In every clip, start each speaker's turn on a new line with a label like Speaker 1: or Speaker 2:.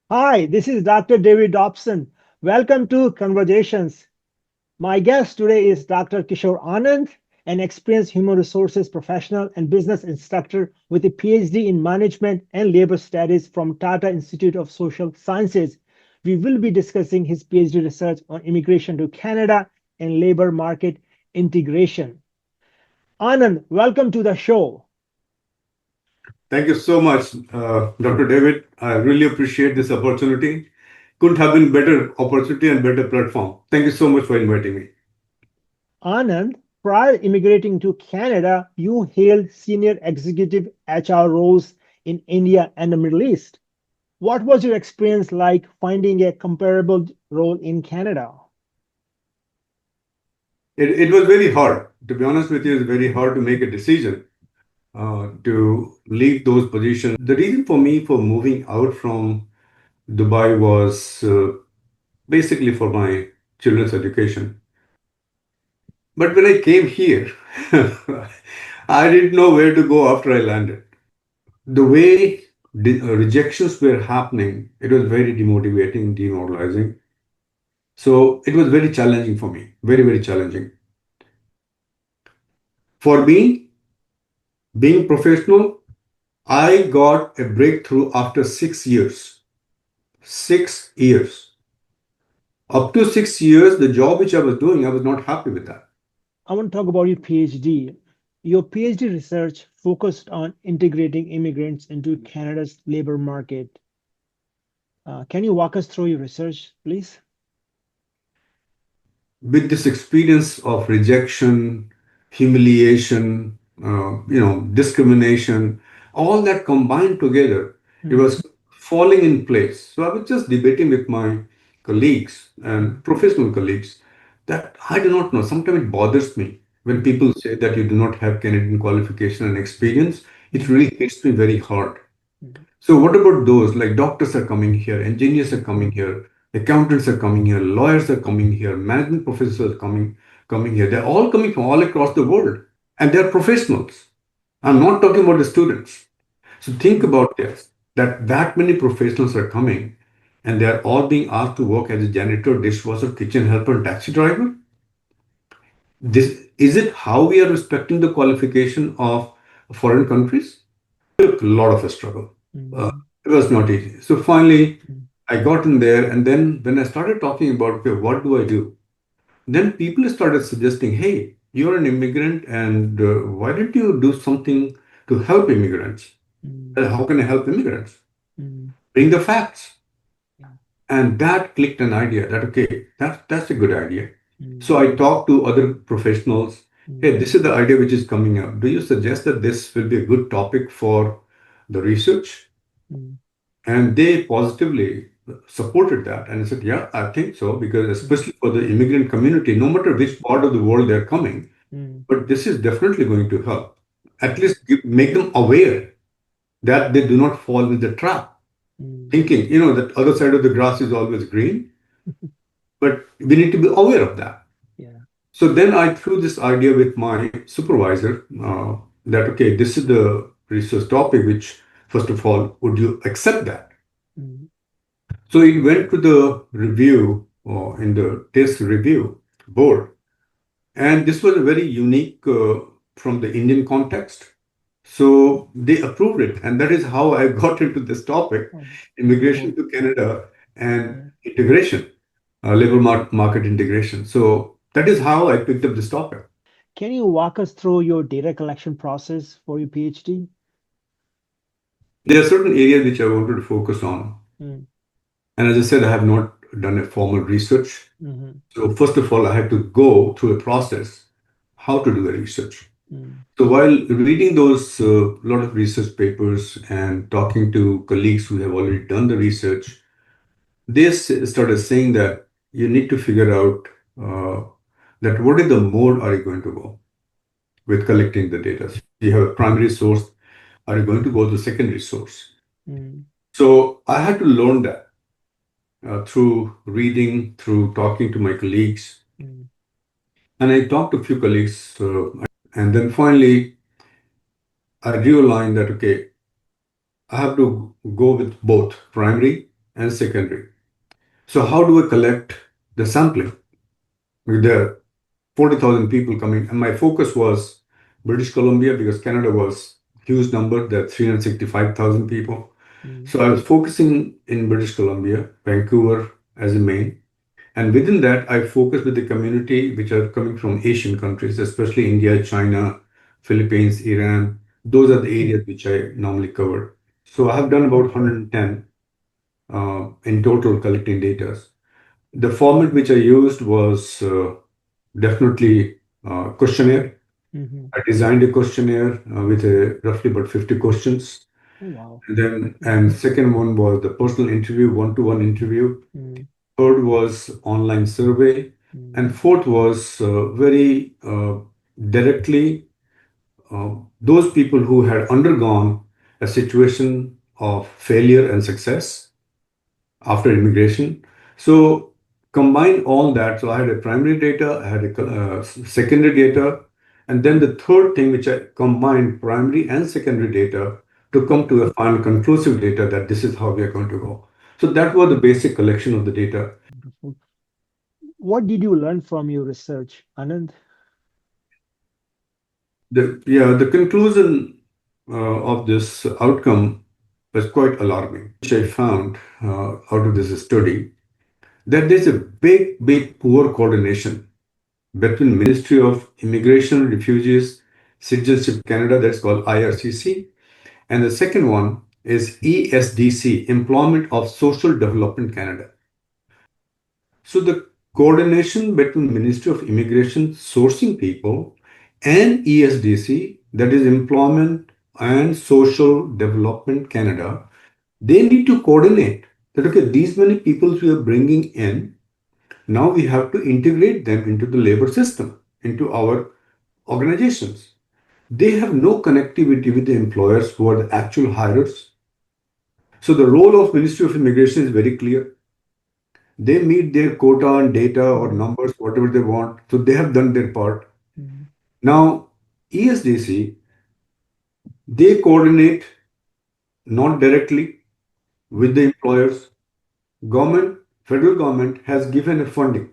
Speaker 1: Hi, this is Dr. David Dobson. Welcome to Conversations. My guest today is Dr. Kishore Anand, an experienced human resources professional and business instructor with a PhD in management and labor studies from Tata Institute of Social Sciences. We will be discussing his PhD research on immigration to Canada and labor market integration. Anand, welcome to the show.
Speaker 2: Thank you so much, Dr. David. I really appreciate this opportunity. Couldn't have been better opportunity and better platform. Thank you so much for inviting me.
Speaker 1: Anand, prior immigrating to Canada, you held senior executive HR roles in India and the Middle East. What was your experience like finding a comparable role in Canada?
Speaker 2: It was very hard. To be honest with you, it's very hard to make a decision to leave those positions. The reason for me for moving out from Dubai was basically for my children's education. But when I came here, I didn't know where to go after I landed. The way rejections were happening, it was very demotivating, demoralizing. So it was very challenging for me, very, very challenging. For me, being professional, I got a breakthrough after 6 years. 6 years. Up to 6 years, the job which I was doing, I was not happy with that.
Speaker 1: I want to talk about your PhD. Your PhD research focused on integrating immigrants into Canada's labor market. Can you walk us through your research, please?
Speaker 2: With this experience of rejection, humiliation, discrimination, all that combined together, it
Speaker 1: Mm,
Speaker 2: was falling in place. So I was just debating with my colleagues
Speaker 1: mm,
Speaker 2: and professional colleagues that I do not know. Sometimes it bothers me when
Speaker 1: mm,
Speaker 2: people say that you do not have Canadian qualification and experience. It
Speaker 1: mm,
Speaker 2: really hits me very hard.
Speaker 1: mm,
Speaker 2: So what about those? Like doctors are coming here, engineers are coming
Speaker 1: mm,
Speaker 2: here, accountants are coming here, lawyers are coming here, management professors are coming here. They're all coming from all across the world, and they're professionals. I'm not talking about the students. So think
Speaker 1: mm,
Speaker 2: about this: that many professionals are coming, and they are all being asked to work as a janitor, dishwasher, kitchen helper, and taxi driver. This is it. How we are respecting the qualification of foreign countries? Took a lot of a struggle. Uh,
Speaker 1: mm,
Speaker 2: it was not easy. So finally,
Speaker 1: mm,
Speaker 2: I got in there, and then when I started talking about, okay, what do I do? Then people started suggesting, hey, you're an immigrant, and why don't you do something to help immigrants?
Speaker 1: mm,
Speaker 2: How can I help immigrants?
Speaker 1: mm,
Speaker 2: Bring the facts.
Speaker 1: yeah,
Speaker 2: And that clicked an idea that, okay, that's a good idea.
Speaker 1: mm,
Speaker 2: So I talked to other professionals.
Speaker 1: mm,
Speaker 2: Hey, this is the idea which is coming up. Do you suggest that this will be a good topic for the research?
Speaker 1: mm,
Speaker 2: And they positively supported that. And I said, yeah, I think so, because
Speaker 1: mm,
Speaker 2: especially for the immigrant community, no matter which part of the world they're coming,
Speaker 1: mm,
Speaker 2: but this is definitely going to help. At least make them aware that they do not fall in the trap,
Speaker 1: mm,
Speaker 2: thinking, that other side of the grass is always green, but we need to be aware of that.
Speaker 1: yeah,
Speaker 2: So then I threw this idea with my supervisor that, okay, this is the research topic, which, first of all, would you accept that?
Speaker 1: mm,
Speaker 2: So it went to the review in the test review board, and this was a very unique from the Indian context. So they approved it, and that is how I got into this topic:
Speaker 1: oh,
Speaker 2: immigration
Speaker 1: cool.
Speaker 2: to Canada and
Speaker 1: Yeah.
Speaker 2: integration, market integration. So that is how I picked up this topic.
Speaker 1: Can you walk us through your data collection process for your PhD?
Speaker 2: There are certain areas which I wanted to focus on,
Speaker 1: Mm,
Speaker 2: and as I said, I have not done a formal research.
Speaker 1: mhm,
Speaker 2: So first of all, I had to go through a process how to do the research.
Speaker 1: mm,
Speaker 2: So while reading those lot of research papers and talking to colleagues who have already done the research, they started saying that you need to figure out uh, that what is the mode are you going to go with collecting the data. So you have a primary source, are you going to go to secondary source?
Speaker 1: mm,
Speaker 2: So I had to learn that through reading, through talking to my colleagues,
Speaker 1: mm,
Speaker 2: and I talked to a few colleagues, and then finally I realized that okay, I have to go with both primary and secondary. So how do I collect the sampling? There are 40,000 people coming, and my focus was British Columbia because Canada was huge number. There are 365,000 people.
Speaker 1: Mm,
Speaker 2: So I was focusing in British Columbia, Vancouver as a main. And within that, I focus with the community which are coming from Asian countries, especially India, China, Philippines, Iran. Those are the
Speaker 1: mm,
Speaker 2: areas which I normally cover. So I have done about 110 in total collecting data. The format which I used was definitely questionnaire.
Speaker 1: mm-hmm.
Speaker 2: I designed a questionnaire with roughly about 50 questions.
Speaker 1: Oh, wow.
Speaker 2: And second one was the personal interview, one-to-one interview.
Speaker 1: Mm,
Speaker 2: Third was online survey,
Speaker 1: mm,
Speaker 2: and fourth was very directly those people who had undergone a situation of failure and success after immigration. So combine all that. So I had a primary data, I had a secondary data, and then the third thing which I combined primary and secondary data to come to a final conclusive data that this is how we are going to go. So that was the basic collection of the data.
Speaker 1: wonderful. What did you learn from your research, Anand?
Speaker 2: The conclusion of this outcome was quite alarming, which I found out of this study that there's a big poor coordination between Ministry of Immigration, Refugees, Citizenship Canada, that's called IRCC, and the second one is ESDC, Employment of Social Development Canada. So the coordination between Ministry of Immigration sourcing people and ESDC, that is Employment and Social Development Canada, they need to coordinate that okay, these many people we are bringing in, now we have to integrate them into the labor system, into our organizations. They have no connectivity with the employers who are the actual hirers. So the role of Ministry of Immigration is very clear. They meet their quota and data or
Speaker 1: Mm,
Speaker 2: numbers, whatever they want. So they have done their part.
Speaker 1: mm,
Speaker 2: Now, ESDC, they coordinate not directly with the employers. Government, federal government has given a funding,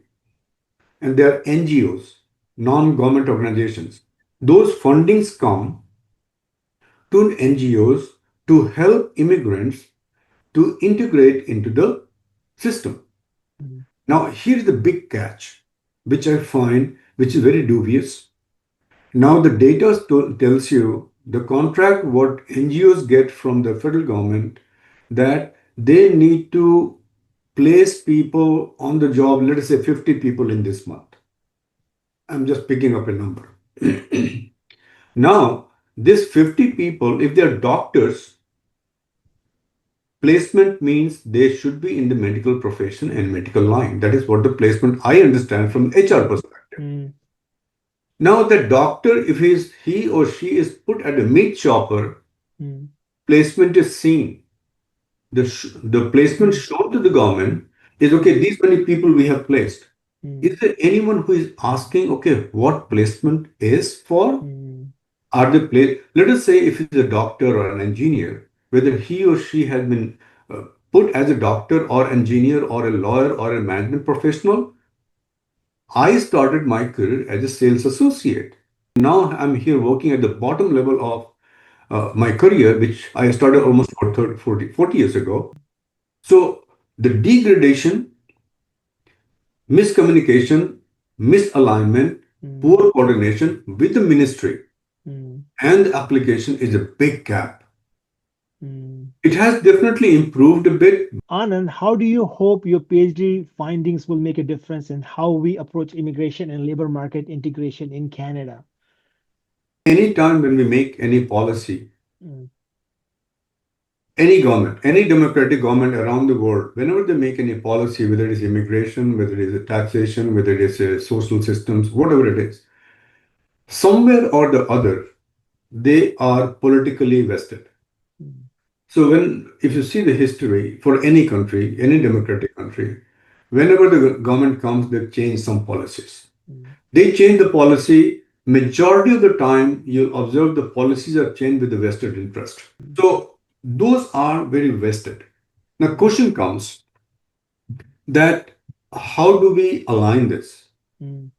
Speaker 2: and they are NGOs, non-government organizations. Those fundings come to NGOs to help immigrants to integrate into the system.
Speaker 1: mm,
Speaker 2: Now, here's the big catch, which I find which is very dubious. Now, the data tells you the contract what NGOs get from the federal government that they need to place people on the job, let us say 50 people in this month. I'm just picking up a number. Now, this 50 people, if they're doctors, placement means they should be in the medical profession and medical line. That is what the placement I understand from HR perspective.
Speaker 1: mm,
Speaker 2: Now, the doctor, if he or she is put at a meat chopper,
Speaker 1: mm,
Speaker 2: placement is seen. The placement
Speaker 1: mm,
Speaker 2: shown to the government is okay,
Speaker 1: mm,
Speaker 2: these many people we have placed.
Speaker 1: mm,
Speaker 2: Is there anyone who is asking, okay, what placement is for?
Speaker 1: mm,
Speaker 2: Are they placed? Let us say if he's a doctor or an engineer, whether he or she has been put as a doctor or engineer or a lawyer or a management professional. I started my career as a sales associate. Now I'm here working at the bottom level of my career, which I started
Speaker 1: mm,
Speaker 2: almost about 30, 40 years ago. So the degradation, miscommunication, misalignment,
Speaker 1: mm,
Speaker 2: poor coordination with the ministry
Speaker 1: mm,
Speaker 2: and the application is a big gap.
Speaker 1: mm.
Speaker 2: It has definitely improved a bit.
Speaker 1: Anand, how do you hope your PhD findings will make a difference in how we approach immigration and labor market integration in Canada?
Speaker 2: Anytime when we make any policy,
Speaker 1: Mm,
Speaker 2: any government, any democratic government around the world, whenever they make any policy, whether it is immigration, whether it is a taxation, whether it is a social systems, whatever it is, somewhere or the other, they are politically vested.
Speaker 1: mm,
Speaker 2: So if you see the history for any country, any democratic country, whenever the government comes, they change some policies.
Speaker 1: mm,
Speaker 2: They change the policy. Majority of the time, you'll observe the policies are changed with the vested interest.
Speaker 1: mm,
Speaker 2: So those are very vested. Now, question comes that how do we align this?
Speaker 1: mm,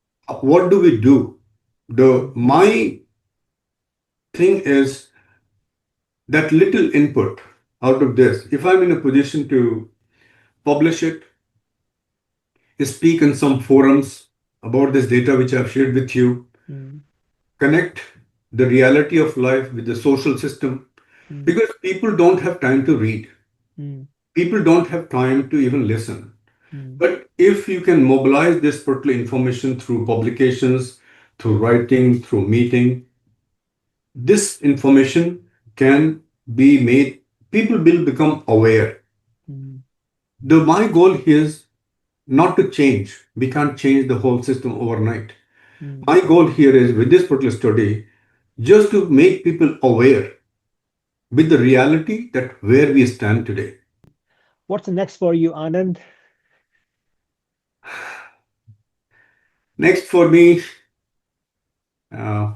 Speaker 2: What do we do? The
Speaker 1: mm,
Speaker 2: my thing is that little input out of this. If I'm in a position to publish it, speak in some forums about this data which I've shared with you,
Speaker 1: mm,
Speaker 2: connect the reality of life with the social system,
Speaker 1: mm,
Speaker 2: because people don't have time to read.
Speaker 1: mm,
Speaker 2: People don't have time to even listen.
Speaker 1: mm,
Speaker 2: But if you can mobilize this particular information through publications, through writing, through meeting, this information can be made, people will become aware.
Speaker 1: mm,
Speaker 2: My goal is not to change. We can't change the whole system overnight.
Speaker 1: mm.
Speaker 2: My goal here is with this particular study, just to make people aware with the reality that where we stand today.
Speaker 1: What's next for you, Anand?
Speaker 2: Next for me, uh,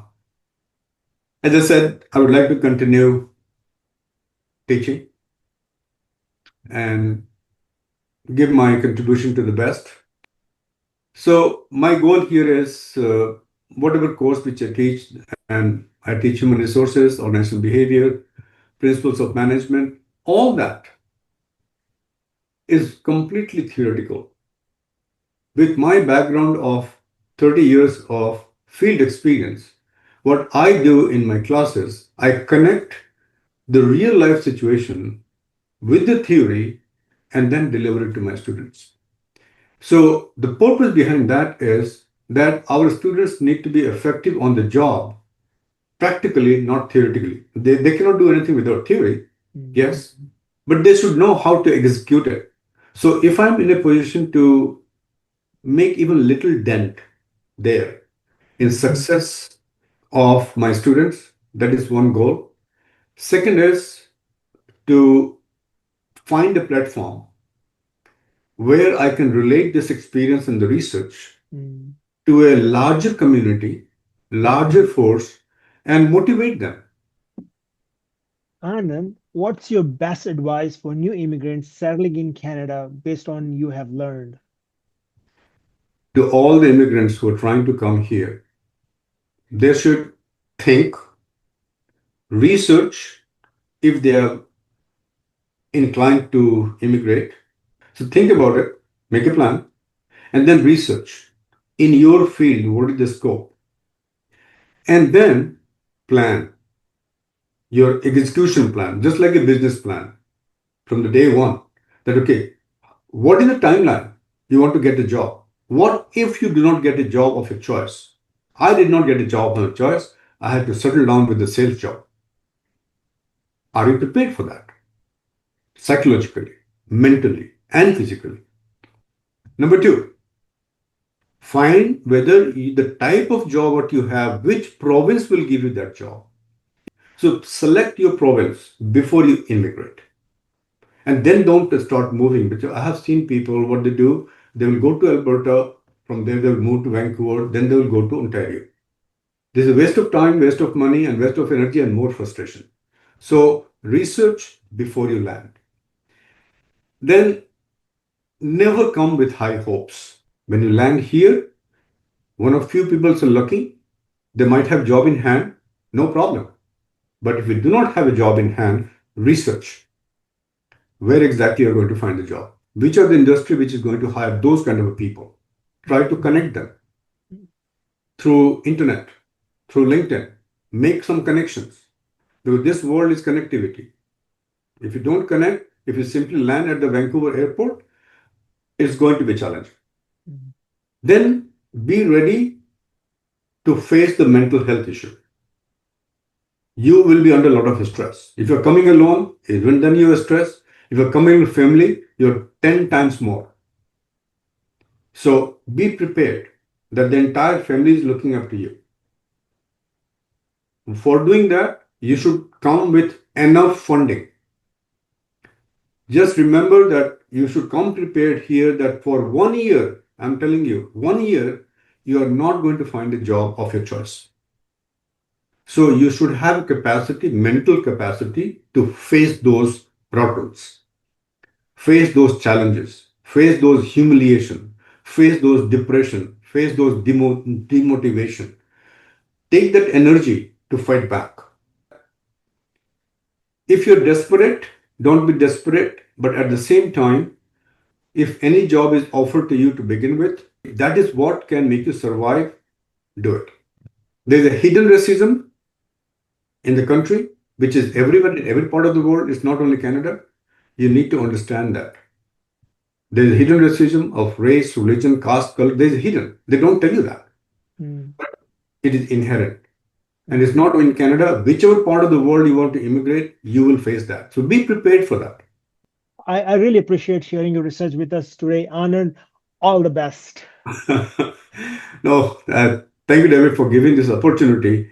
Speaker 2: as I said, I would like to continue teaching and give my contribution to the best. So my goal here is whatever course which I teach, and I teach human resources, organizational behavior, principles of management, all that is completely theoretical. With my background of 30 years of field experience, what I do in my classes, I connect the real life situation with the theory and then deliver it to my students. So the purpose behind that is that our students need to be effective on the job, practically, not theoretically. They cannot do anything without theory,
Speaker 1: Mm,
Speaker 2: yes, but they should know how to execute it. So if I'm in a position to make even little dent there in
Speaker 1: mm,
Speaker 2: success of my students, that is one goal. Second is to find a platform where I can relate this experience and the research
Speaker 1: mm.
Speaker 2: to a larger community, larger force, and motivate them.
Speaker 1: Anand, what's your best advice for new immigrants settling in Canada based on you have learned?
Speaker 2: To all the immigrants who are trying to come here, they should think, research if they are inclined to immigrate. So think about it, make a plan, and then research in your field what is the scope, and then plan your execution plan, just like a business plan from the day one. That okay, what is the timeline you want to get a job? What if you do not get a job of your choice? I did not get a job of my choice. I had to settle down with a sales job. Are you prepared for that? Psychologically, mentally, and physically. Number two, find whether the type of job what you have, which province will give you that job. So select your province before you immigrate. And then don't start moving. Because I have seen people, what they do, they will go to Alberta, from there they will move to Vancouver, then they will go to Ontario. This is a waste of time, waste of money, and waste of energy, and more frustration. So research before you land. Then never come with high hopes. When you land here, one of few people are lucky, they might have job in hand, no problem. But if you do not have a job in hand, research where exactly you're going to find the job. Which are the industry which is going to hire those kind of people? Try to connect them through internet, through LinkedIn. Make some connections because this world is connectivity. If you don't connect, if you simply land at the Vancouver airport, it's going to be challenging.
Speaker 1: Mm,
Speaker 2: Then be ready to face the mental health issue. You will be under a lot of stress. If you're coming alone, even then you are stressed. If you're coming with family, you're 10 times more. So be prepared that the entire family is looking up to you. For doing that, you should come with enough funding. Just remember that you should come prepared here that for 1 year, I'm telling you, 1 year, you are not going to find a job of your choice. So you should have capacity, mental capacity to face those problems. face those challenges, face those humiliation, face those depression, face those demotivation. Take that energy to fight back. If you're desperate, don't be desperate, but at the same time, if any job is offered to you to begin with, that is what can make you survive, do it. There's a hidden racism in the country, which is everywhere in every part of the world. It's not only Canada. You need to understand that. There's a hidden racism of race, religion, caste, color. There's hidden. They don't tell you that.
Speaker 1: Mm,
Speaker 2: It is inherent. And
Speaker 1: mm.
Speaker 2: it's not in Canada. Whichever part of the world you want to immigrate, you will face that. So be prepared for that.
Speaker 1: I really appreciate sharing your research with us today, Anand. All the best.
Speaker 2: No, thank you, David, for giving this opportunity.